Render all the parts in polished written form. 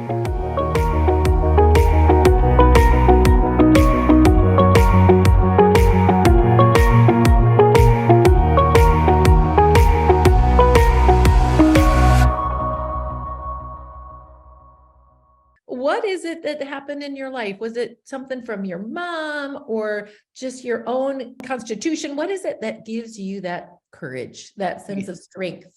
What is it that happened in your life? Was it something from your mom or just your own constitution? What is it that gives you that courage, that sense of strength?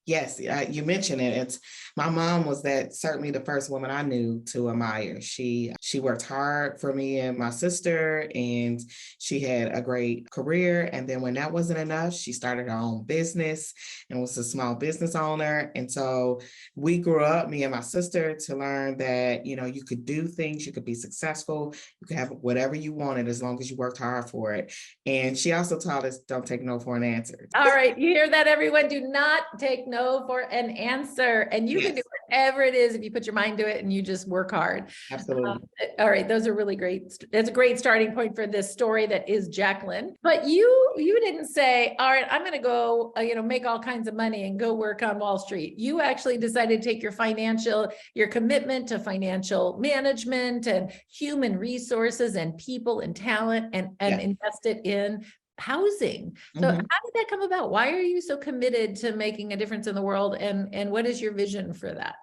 Yes, you mentioned it. It's my mom was that certainly the first woman I knew to admire. She worked hard for me and my sister, and she had a great career. And then when that wasn't enough, she started her own business and was a small business owner. And so we grew up, me and my sister, to learn that you could do things, you could be successful, you could have whatever you wanted as long as you worked hard for it. And she also taught us don't take no for an answer. All right, you hear that, everyone? Do not take no for an answer. And you can do whatever it is if you put your mind to it and you just work hard. Absolutely. All right, those are really great. That's a great starting point for this story that is Jaclyn. But you didn't say, all right, I'm going to go, make all kinds of money and go work on Wall Street. You actually decided to take your commitment to financial management and human resources and people and talent and invest it in housing. So how did that come about? Why are you so committed to making a difference in the world? And what is your vision for that?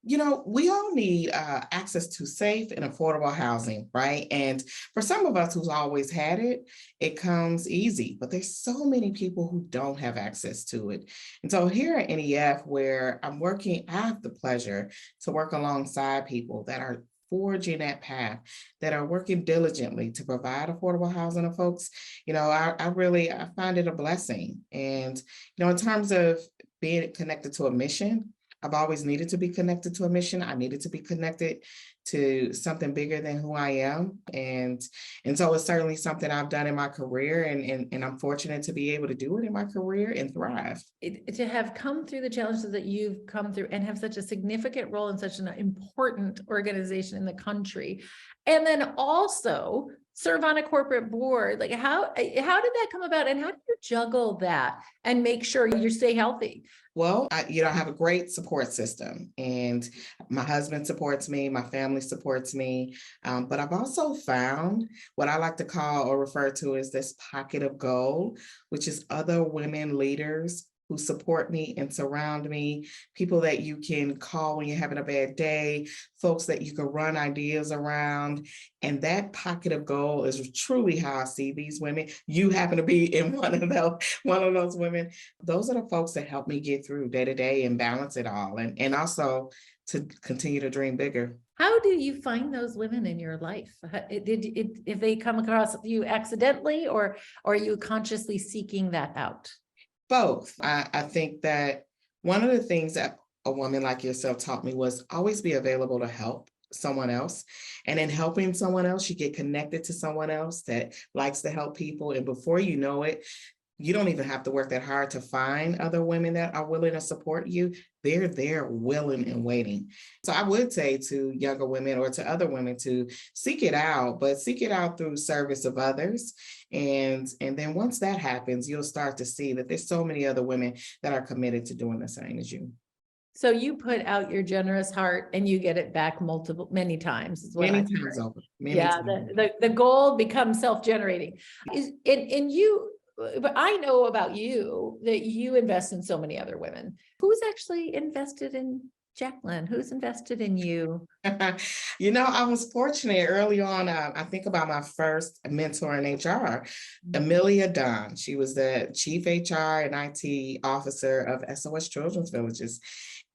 We all need access to safe and affordable housing, right? And for some of us who's always had it, it comes easy, but there's so many people who don't have access to it. And so here at NEF, where I have the pleasure to work alongside people that are forging that path, that are working diligently to provide affordable housing to folks. I find it a blessing. And, in terms of being connected to a mission, I've always needed to be connected to a mission. I needed to be connected to something bigger than who I am. And so it's certainly something I've done in my career, and I'm fortunate to be able to do it in my career and thrive. To have come through the challenges that you've come through and have such a significant role in such an important organization in the country, and then also serve on a corporate board, like how did that come about, and how do you juggle that and make sure you stay healthy? Well, I have a great support system, and my husband supports me, my family supports me, but I've also found what I like to call or refer to as this pocket of gold, which is other women leaders who support me and surround me, people that you can call when you're having a bad day, folks that you can run ideas around. And that pocket of gold is truly how I see these women. You happen to be in one of those women. Those are the folks that help me get through day to day and balance it all, and also to continue to dream bigger. How do you find those women in your life? If they come across you accidentally, or are you consciously seeking that out? Both. I think that one of the things that a woman like yourself taught me was always be available to help someone else. And in helping someone else, you get connected to someone else that likes to help people. And before you know it, you don't even have to work that hard to find other women that are willing to support you. They're there willing and waiting. So I would say to younger women or to other women to seek it out, but seek it out through service of others. And then once that happens, you'll start to see that there's so many other women that are committed to doing the same as you. So you put out your generous heart and you get it back many times. Is what Many times over. The gold becomes self-generating. But I know about you that you invest in so many other women. Who's actually invested in Jaclyn? Who's invested in you? I was fortunate early on. I think about my first mentor in HR, Amelia Dunn. She was the chief HR and IT officer of SOS Children's Villages.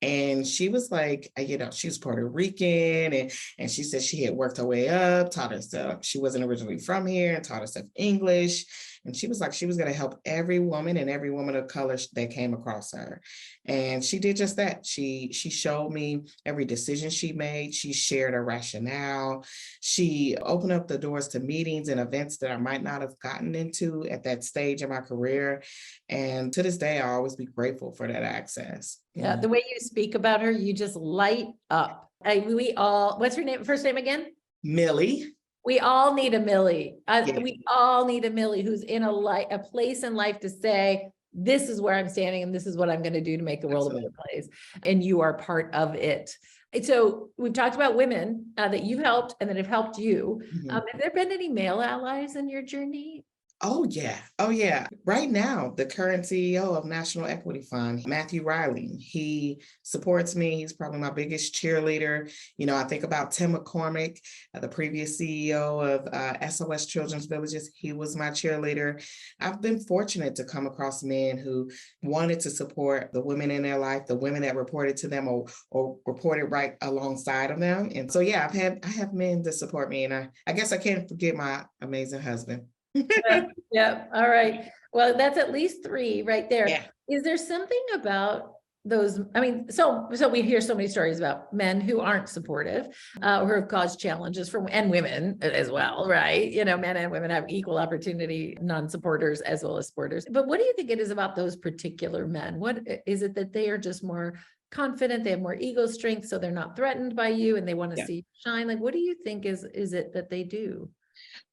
And she was like, she was Puerto Rican, and she said she had worked her way up, taught herself. She wasn't originally from here, and taught herself English. And she was like, she was going to help every woman and every woman of color that came across her. And she did just that. She showed me every decision she made. She shared her rationale. She opened up the doors to meetings and events that I might not have gotten into at that stage in my career. And to this day, I always be grateful for that access. Yeah, the way you speak about her, you just light up. What's her name? First name again? Millie. We all need a Millie. We all need a Millie who's in a place in life to say, this is where I'm standing and this is what I'm going to do to make the world a better place. And you are part of it. And so we've talked about women that you've helped and that have helped you. Mhm. Have there been any male allies in your journey? Oh, yeah. Oh, yeah. Right now, the current CEO of National Equity Fund, Matthew Riley, he supports me. He's probably my biggest cheerleader. I think about Tim McCormick, the previous CEO of SOS Children's Villages. He was my cheerleader. I've been fortunate to come across men who wanted to support the women in their life, the women that reported to them or reported right alongside of them. And so, yeah, I have men that support me. And I guess I can't forget my amazing husband. Yeah, yeah. All right. Well, that's at least three right there. Yeah. Is there something about those? I mean, so we hear so many stories about men who aren't supportive, who have caused challenges for and women as well, right? Men and women have equal opportunity, non-supporters as well as supporters. But what do you think it is about those particular men? What is it that they are just more confident, they have more ego strength, so they're not threatened by you and they want to Yeah. see you shine? Like, what do you think is it that they do?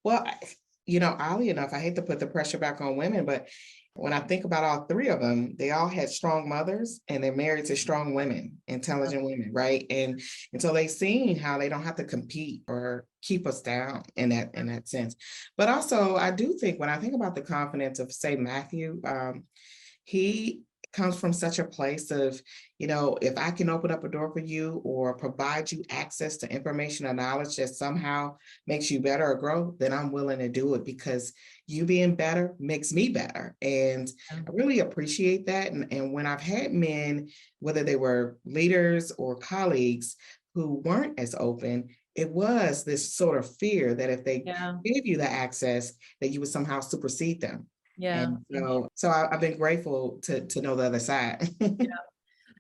Well, oddly enough, I hate to put the pressure back on women, but when I think about all three of them, they all had strong mothers and they're married to strong women, intelligent women, right? And so they've seen how they don't have to compete or keep us down in that sense. But also, I do think when I think about the confidence of, say, Matthew, he comes from such a place of, if I can open up a door for you or provide you access to information or knowledge that somehow makes you better or grow, then I'm willing to do it because you being better makes me better. And I really appreciate that. And when I've had men, whether they were leaders or colleagues who weren't as open, it was this sort of fear that if they Yeah, gave you the access, that you would somehow supersede them. yeah. And I've been grateful to know the other side.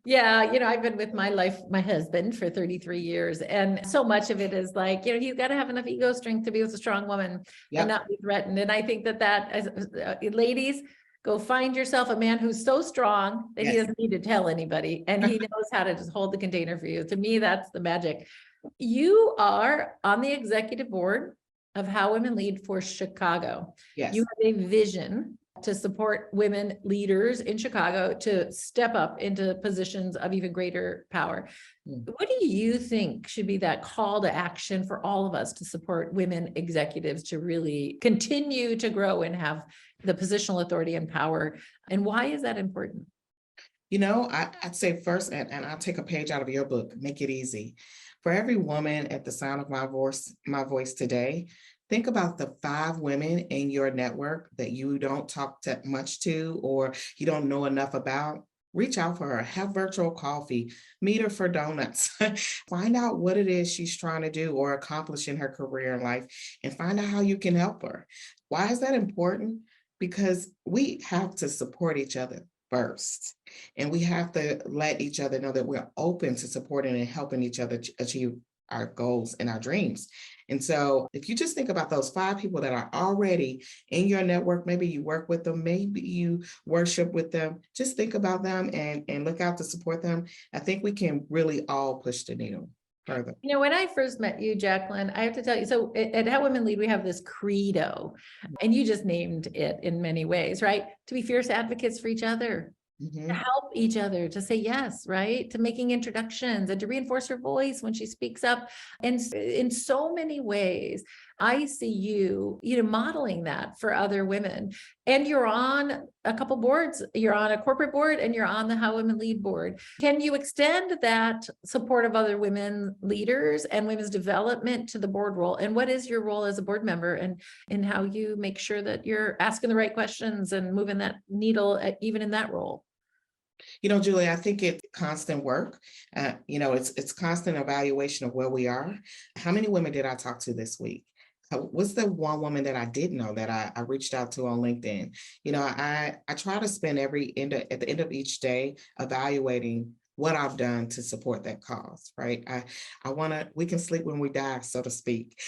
Yeah, I've been with my husband for 33 years. And so much of it is like, he's got to have enough ego strength to be with a strong woman and Yep. not be threatened. And I think that as ladies, go find yourself a man who's so strong that he Yes. doesn't need to tell anybody and he knows how to just hold the container for you. To me, that's the magic. You are on the executive board of How Women Lead for Chicago. Yes. You have a vision to support women leaders in Chicago to step up into positions of even greater power. What do you think should be that call to action for all of us to support women executives to really continue to grow and have the positional authority and power? And why is that important? I'd say first, and I'll take a page out of your book, Make It Easy. For every woman at the sound of my voice today, think about the 5 women in your network that you don't talk much to or you don't know enough about. Reach out for her, have virtual coffee, meet her for donuts, find out what it is she's trying to do or accomplish in her career and life, and find out how you can help her. Why is that important? Because we have to support each other first. And we have to let each other know that we're open to supporting and helping each other achieve our goals and our dreams. And so if you just think about those 5 people that are already in your network, maybe you work with them, maybe you worship with them, just think about them and look out to support them. I think we can really all push the needle further. When I first met you, Jaclyn, I have to tell you, so at How Women Lead, we have this credo, and you just named it in many ways, right? To be fierce advocates for each other, to Mhm. help each other, to say yes, right? To making introductions and to reinforce her voice when she speaks up. And in so many ways, I see you modeling that for other women. And you're on a couple boards. You're on a corporate board and you're on the How Women Lead board. Can you extend that support of other women leaders and women's development to the board role? And what is your role as a board member and how you make sure that you're asking the right questions and moving that needle even in that role? Julie, I think it's constant work. It's constant evaluation of where we are. How many women did I talk to this week? What's the one woman that I didn't know that I reached out to on LinkedIn? I try to spend at the end of each day evaluating what I've done to support that cause, right? We can sleep when we die, so to speak.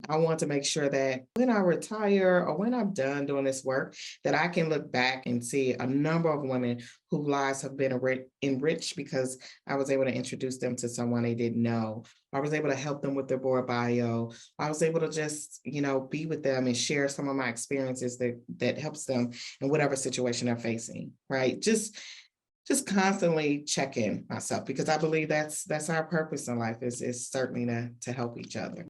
I want to make sure that when I retire or when I'm done doing this work, that I can look back and see a number of women whose lives have been enriched because I was able to introduce them to someone they didn't know. I was able to help them with their board bio. I was able to just, be with them and share some of my experiences that helps them in whatever situation they're facing, right? Just just constantly checking myself, because I believe that's our purpose in life is certainly to help each other.